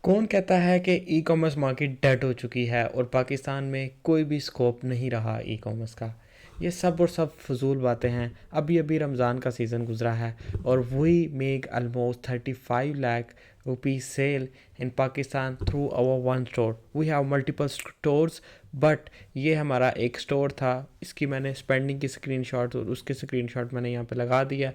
कौन कहता है कि ई कॉमर्स मार्केट डेड हो चुकी है और पाकिस्तान में कोई भी स्कोप नहीं रहा ई कॉमर्स का। ये सब और सब फजूल बातें हैं। अभी अभी रमज़ान का सीज़न गुजरा है और we make almost 35 lakh rupees sale in Pakistan through our one store. We have multiple stores but ये हमारा एक स्टोर था। इसकी मैंने स्पेंडिंग की स्क्रीनशॉट और उसके स्क्रीनशॉट मैंने यहाँ पे लगा दिया।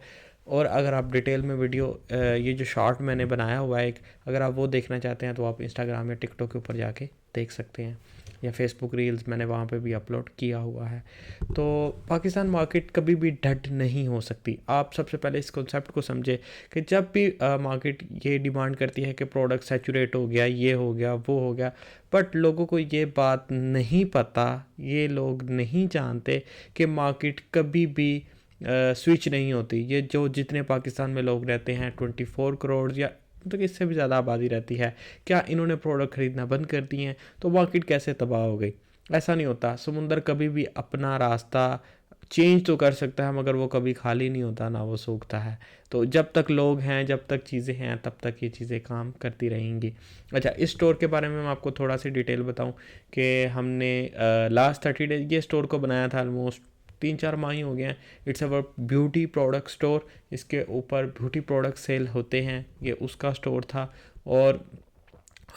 और अगर आप डिटेल में वीडियो ये जो शॉर्ट मैंने बनाया हुआ है एक, अगर आप वो देखना चाहते हैं तो आप इंस्टाग्राम या टिकटॉक के ऊपर जाके देख सकते हैं, या फेसबुक रील्स मैंने वहाँ पे भी अपलोड किया हुआ है। तो पाकिस्तान मार्केट कभी भी डेड नहीं हो सकती। आप सबसे पहले इस कॉन्सेप्ट को समझे कि जब भी मार्केट ये डिमांड करती है कि प्रोडक्ट सैचुरेट हो गया, ये हो गया, वो हो गया, बट लोगों को ये बात नहीं पता, ये लोग नहीं जानते कि मार्केट कभी भी स्विच नहीं होती। ये जो जितने पाकिस्तान में लोग रहते हैं 24 करोड़ या तो इससे भी ज़्यादा आबादी रहती है, क्या इन्होंने प्रोडक्ट ख़रीदना बंद कर दिए हैं तो मार्केट कैसे तबाह हो गई? ऐसा नहीं होता। समुंदर कभी भी अपना रास्ता चेंज तो कर सकता है मगर वो कभी खाली नहीं होता, ना वो सूखता है। तो जब तक लोग हैं, जब तक चीज़ें हैं, तब तक ये चीज़ें काम करती रहेंगी। अच्छा, इस स्टोर के बारे में मैं आपको थोड़ा सी डिटेल बताऊं कि हमने लास्ट 30 डेज ये स्टोर को बनाया था। ऑलमोस्ट 3-4 माह ही हो गए हैं। It's our beauty product store. इसके ऊपर ब्यूटी प्रोडक्ट सेल होते हैं, ये उसका स्टोर था। और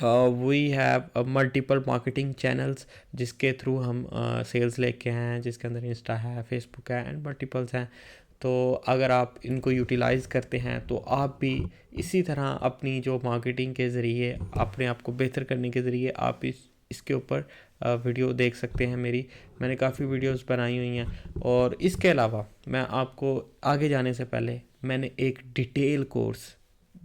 we have multiple marketing channels जिसके थ्रू हम सेल्स लेके हैं, जिसके अंदर इंस्टा है, फेसबुक है एंड मल्टीपल्स हैं। तो अगर आप इनको यूटिलाइज़ करते हैं तो आप भी इसी तरह अपनी जो मार्केटिंग के ज़रिए अपने आप को बेहतर करने के ज़रिए आप इसके ऊपर वीडियो देख सकते हैं। मैंने काफ़ी वीडियोस बनाई हुई हैं। और इसके अलावा मैं आपको आगे जाने से पहले मैंने एक डिटेल कोर्स,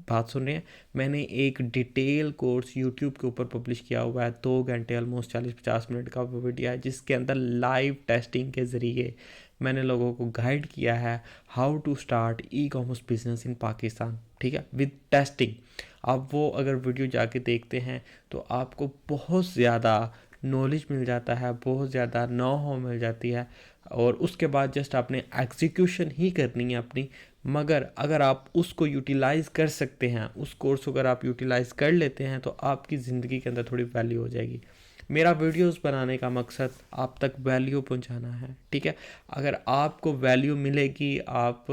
बात सुन रहे हैं, मैंने एक डिटेल कोर्स यूट्यूब के ऊपर पब्लिश किया हुआ है। 2 घंटे ऑलमोस्ट 40-50 मिनट का वीडियो है जिसके अंदर लाइव टेस्टिंग के ज़रिए मैंने लोगों को गाइड किया है how to start e commerce business in Pakistan. ठीक है, विद टेस्टिंग। आप वो अगर वीडियो जाके देखते हैं तो आपको बहुत ज़्यादा नॉलेज मिल जाता है, बहुत ज़्यादा नो हाउ मिल जाती है। और उसके बाद जस्ट आपने एग्जीक्यूशन ही करनी है अपनी। मगर अगर आप उसको यूटिलाइज़ कर सकते हैं, उस कोर्स को अगर आप यूटिलाइज़ कर लेते हैं तो आपकी ज़िंदगी के अंदर थोड़ी वैल्यू हो जाएगी। मेरा वीडियोस बनाने का मकसद आप तक वैल्यू पहुंचाना है। ठीक है, अगर आपको वैल्यू मिलेगी, आप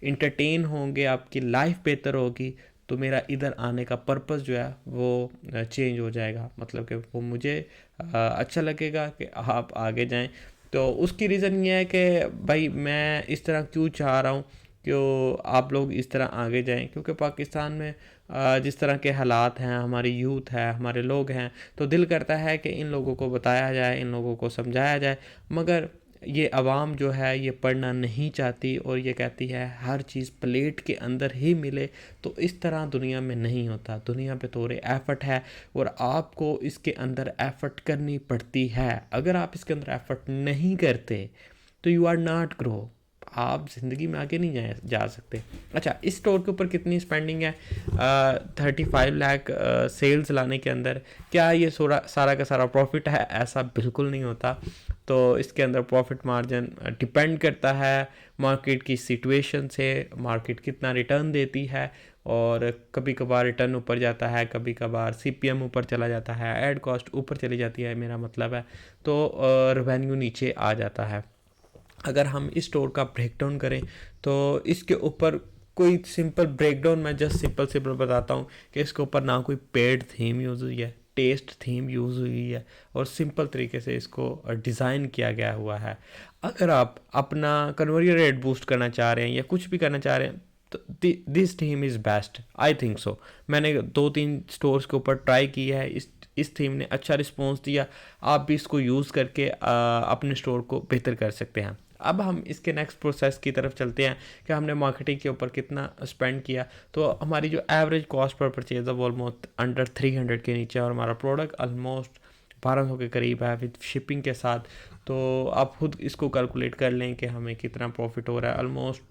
इंटरटेन होंगे, आपकी लाइफ बेहतर होगी, तो मेरा इधर आने का पर्पस जो है वो चेंज हो जाएगा। मतलब कि वो मुझे अच्छा लगेगा कि आप आगे जाएं। तो उसकी रीज़न ये है कि भाई मैं इस तरह क्यों चाह रहा हूँ कि आप लोग इस तरह आगे जाएं, क्योंकि पाकिस्तान में जिस तरह के हालात हैं, हमारी यूथ है, हमारे लोग हैं, तो दिल करता है कि इन लोगों को बताया जाए, इन लोगों को समझाया जाए। मगर ये आवाम जो है ये पढ़ना नहीं चाहती और ये कहती है हर चीज़ प्लेट के अंदर ही मिले। तो इस तरह दुनिया में नहीं होता। दुनिया पे थोड़े एफ़र्ट है और आपको इसके अंदर एफ़र्ट करनी पड़ती है। अगर आप इसके अंदर एफ़र्ट नहीं करते तो यू आर नॉट ग्रो, आप ज़िंदगी में आगे नहीं जा सकते। अच्छा, इस स्टोर के ऊपर कितनी स्पेंडिंग है 35 लाख सेल्स लाने के अंदर? क्या ये सारा का सारा प्रॉफिट है? ऐसा बिल्कुल नहीं होता। तो इसके अंदर प्रॉफिट मार्जिन डिपेंड करता है मार्केट की सिचुएशन से, मार्केट कितना रिटर्न देती है। और कभी कभार रिटर्न ऊपर जाता है, कभी कभार सीपीएम ऊपर चला जाता है, ऐड कॉस्ट ऊपर चली जाती है, मेरा मतलब है, तो रेवेन्यू नीचे आ जाता है। अगर हम इस स्टोर का ब्रेकडाउन करें तो इसके ऊपर कोई सिंपल ब्रेकडाउन मैं जस्ट सिंपल बताता हूँ कि इसके ऊपर ना कोई पेड थीम यूज़ हुई है, टेस्ट थीम यूज़ हुई है, और सिंपल तरीके से इसको डिज़ाइन किया गया हुआ है। अगर आप अपना कन्वर्जन रेट बूस्ट करना चाह रहे हैं या कुछ भी करना चाह रहे हैं तो this theme is best, I think so. मैंने 2-3 स्टोर्स के ऊपर ट्राई किया है, इस थीम ने अच्छा रिस्पॉन्स दिया। आप भी इसको यूज़ करके अपने स्टोर को बेहतर कर सकते हैं। अब हम इसके नेक्स्ट प्रोसेस की तरफ चलते हैं कि हमने मार्केटिंग के ऊपर कितना स्पेंड किया। तो हमारी जो एवरेज कॉस्ट पर परचेज है वो ऑलमोस्ट अंडर 300 के नीचे, और हमारा प्रोडक्ट ऑलमोस्ट 1200 के करीब है विद शिपिंग के साथ। तो आप खुद इसको कैलकुलेट कर लें कि हमें कितना प्रॉफिट हो रहा है। ऑलमोस्ट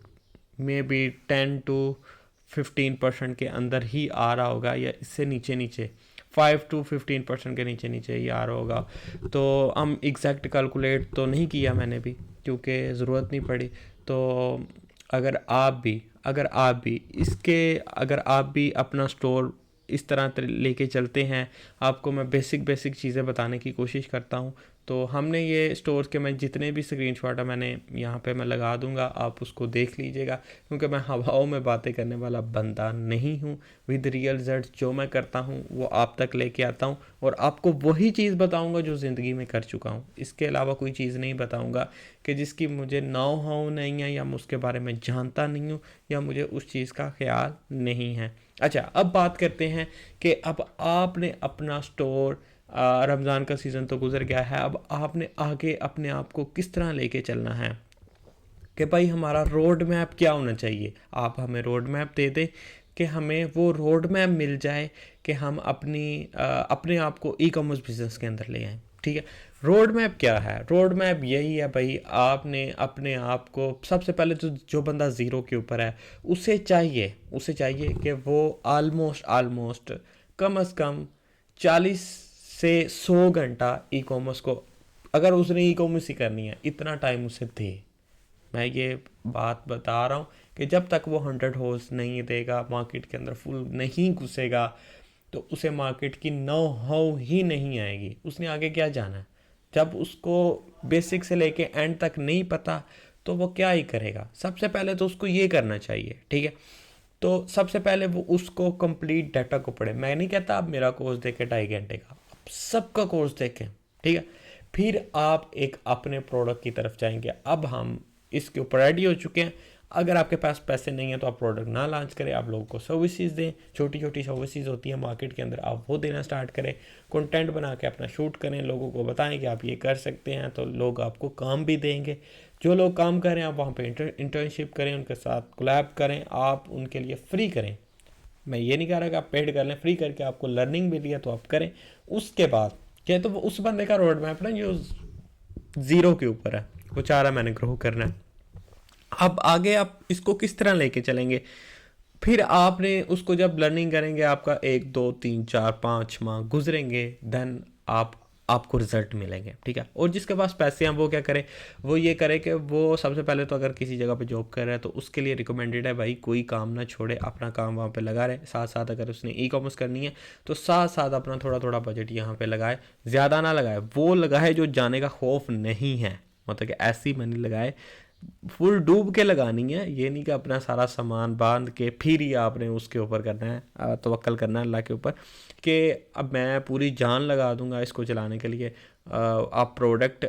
मे बी 10-15% के अंदर ही आ रहा होगा, या इससे नीचे 5-15% के नीचे ही आ रहा होगा। तो हम एग्जैक्ट कैलकुलेट तो नहीं किया मैंने भी, क्योंकि ज़रूरत नहीं पड़ी। तो अगर आप भी अपना स्टोर इस तरह लेके चलते हैं। आपको मैं बेसिक चीज़ें बताने की कोशिश करता हूँ। तो हमने ये स्टोर्स के मैं जितने भी स्क्रीनशॉट है मैंने यहाँ पे मैं लगा दूँगा, आप उसको देख लीजिएगा, क्योंकि मैं हवाओं में बातें करने वाला बंदा नहीं हूँ। विद रियल रिजल्ट जो मैं करता हूँ वो आप तक लेके आता हूँ और आपको वही चीज़ बताऊँगा जो ज़िंदगी में कर चुका हूँ। इसके अलावा कोई चीज़ नहीं बताऊँगा कि जिसकी मुझे नौ हाउ नहीं है या मैं उसके बारे में जानता नहीं हूँ या मुझे उस चीज़ का ख्याल नहीं है। अच्छा, अब बात करते हैं कि अब आपने अपना स्टोर, रमज़ान का सीज़न तो गुजर गया है, अब आपने आगे अपने आप को किस तरह लेके चलना है कि भाई हमारा रोड मैप क्या होना चाहिए। आप हमें रोड मैप दे दें कि हमें वो रोड मैप मिल जाए कि हम अपने आप को ई कॉमर्स बिजनेस के अंदर ले आएँ। ठीक है, रोड मैप क्या है? रोड मैप यही है भाई, आपने अपने आप को सबसे पहले तो जो बंदा ज़ीरो के ऊपर है उसे चाहिए कि वो आलमोस्ट कम अज़ कम 40 से 100 घंटा ई कॉमर्स को, अगर उसने ई कॉमर्स ही करनी है, इतना टाइम उसे दे। मैं ये बात बता रहा हूँ कि जब तक वो 100 होल्स नहीं देगा, मार्केट के अंदर फुल नहीं घुसेगा, तो उसे मार्केट की नो हाउ ही नहीं आएगी। उसने आगे क्या जाना है? जब उसको बेसिक से लेके एंड तक नहीं पता तो वो क्या ही करेगा। सबसे पहले तो उसको ये करना चाहिए, ठीक है। तो सबसे पहले वो उसको कंप्लीट डाटा को पढ़े। मैं नहीं कहता आप मेरा कोर्स देखें 2.5 घंटे का, आप सबका कोर्स देखें, ठीक है। फिर आप एक अपने प्रोडक्ट की तरफ जाएंगे। अब हम इसके ऊपर रेडी हो चुके हैं। अगर आपके पास पैसे नहीं है तो आप प्रोडक्ट ना लॉन्च करें, आप लोगों को सर्विसेज दें। छोटी छोटी सर्विसेज होती हैं मार्केट के अंदर, आप वो देना स्टार्ट करें। कंटेंट बना के अपना शूट करें, लोगों को बताएं कि आप ये कर सकते हैं, तो लोग आपको काम भी देंगे। जो लोग काम कर रहे हैं आप वहाँ पे इंटर्नशिप करें, उनके साथ कोलैब करें, आप उनके लिए फ्री करें। मैं ये नहीं कह रहा कि आप पेड कर लें, फ्री करके आपको लर्निंग मिली है तो आप करें। उसके बाद क्या, तो वो उस बंदे का रोड मैप ना जो ज़ीरो के ऊपर है, वो चाह रहा है मैंने ग्रो करना है। अब आगे आप इसको किस तरह लेके चलेंगे? फिर आपने उसको जब लर्निंग करेंगे, आपका 1 2 3 4 5 माह गुजरेंगे, देन आपको रिजल्ट मिलेंगे, ठीक है। और जिसके पास पैसे हैं वो क्या करे? वो ये करे कि वो सबसे पहले तो अगर किसी जगह पे जॉब कर रहा है तो उसके लिए रिकमेंडेड है भाई कोई काम ना छोड़े, अपना काम वहाँ पे लगा रहे। साथ साथ अगर उसने ई कॉमर्स करनी है तो साथ साथ अपना थोड़ा थोड़ा बजट यहाँ पे लगाए। ज़्यादा ना लगाए, वो लगाए जो जाने का खौफ नहीं है, मतलब कि ऐसी मनी लगाए फुल डूब के लगानी है। ये नहीं कि अपना सारा सामान बांध के फिर ही आपने उसके ऊपर करना है, तवक्कल करना है अल्लाह के ऊपर कि अब मैं पूरी जान लगा दूंगा इसको चलाने के लिए। आप प्रोडक्ट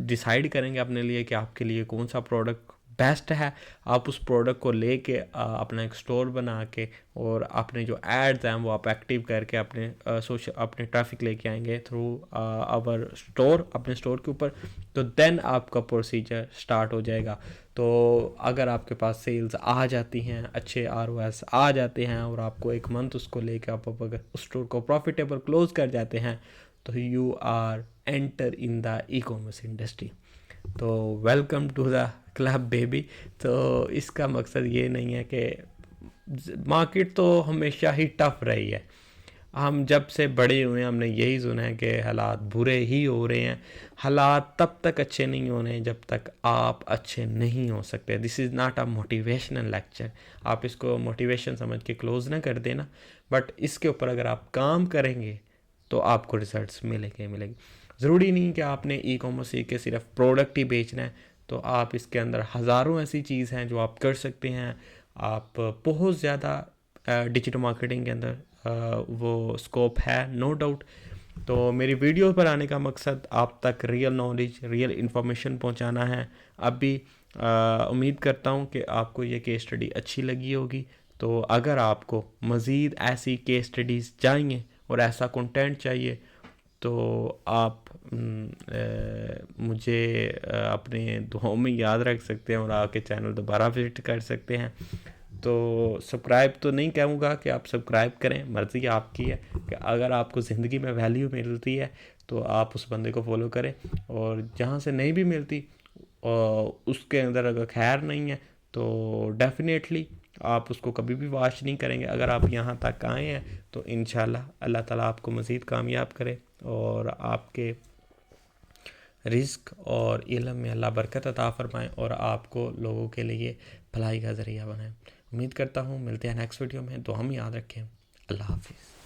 डिसाइड करेंगे अपने लिए कि आपके लिए कौन सा प्रोडक्ट बेस्ट है। आप उस प्रोडक्ट को लेके अपना एक स्टोर बना के और अपने जो एड्स हैं वो आप एक्टिव करके अपने ट्रैफिक लेके आएंगे थ्रू आवर स्टोर, अपने स्टोर के ऊपर। तो देन आपका प्रोसीजर स्टार्ट हो जाएगा। तो अगर आपके पास सेल्स आ जाती हैं, अच्छे ROS आ जाते हैं और आपको एक मंथ उसको लेकर आप अगर उस स्टोर को प्रॉफिटेबल क्लोज कर जाते हैं तो you are enter in the e commerce industry. तो welcome to the club baby. तो इसका मकसद ये नहीं है कि मार्केट तो हमेशा ही टफ रही है। हम जब से बड़े हुए हैं हमने यही सुना है कि हालात बुरे ही हो रहे हैं। हालात तब तक अच्छे नहीं हो रहे जब तक आप अच्छे नहीं हो सकते। This is not a motivational lecture, आप इसको मोटिवेशन समझ के क्लोज ना कर देना, बट इसके ऊपर अगर आप काम करेंगे तो आपको रिजल्ट्स मिलेंगे। ज़रूरी नहीं कि आपने ई कॉमर्स सीख के सिर्फ प्रोडक्ट ही बेचना है, तो आप इसके अंदर हज़ारों ऐसी चीज़ हैं जो आप कर सकते हैं। आप बहुत ज़्यादा डिजिटल मार्केटिंग के अंदर वो स्कोप है, नो डाउट। तो मेरी वीडियो पर आने का मकसद आप तक रियल नॉलेज, रियल इन्फॉर्मेशन पहुंचाना है। अब भी उम्मीद करता हूं कि आपको ये केस स्टडी अच्छी लगी होगी। तो अगर आपको मज़ीद ऐसी केस स्टडीज़ चाहिए और ऐसा कंटेंट चाहिए तो आप मुझे अपने दुआओं में याद रख सकते हैं और आके चैनल दोबारा विजिट कर सकते हैं। तो सब्सक्राइब तो नहीं कहूँगा कि आप सब्सक्राइब करें, मर्ज़ी आपकी है कि अगर आपको ज़िंदगी में वैल्यू मिलती है तो आप उस बंदे को फॉलो करें, और जहाँ से नहीं भी मिलती और उसके अंदर अगर खैर नहीं है तो डेफिनेटली आप उसको कभी भी वॉच नहीं करेंगे। अगर आप यहाँ तक आए हैं तो इंशाल्लाह अल्लाह ताला आपको मज़ीद कामयाब करे और आपके रिस्क और इल्म में अल्लाह बरकत अता फ़रमाए और आपको लोगों के लिए भलाई का ज़रिया बनाए। उम्मीद करता हूँ मिलते हैं नेक्स्ट वीडियो में। दुआ में याद रखें। अल्लाह हाफिज़।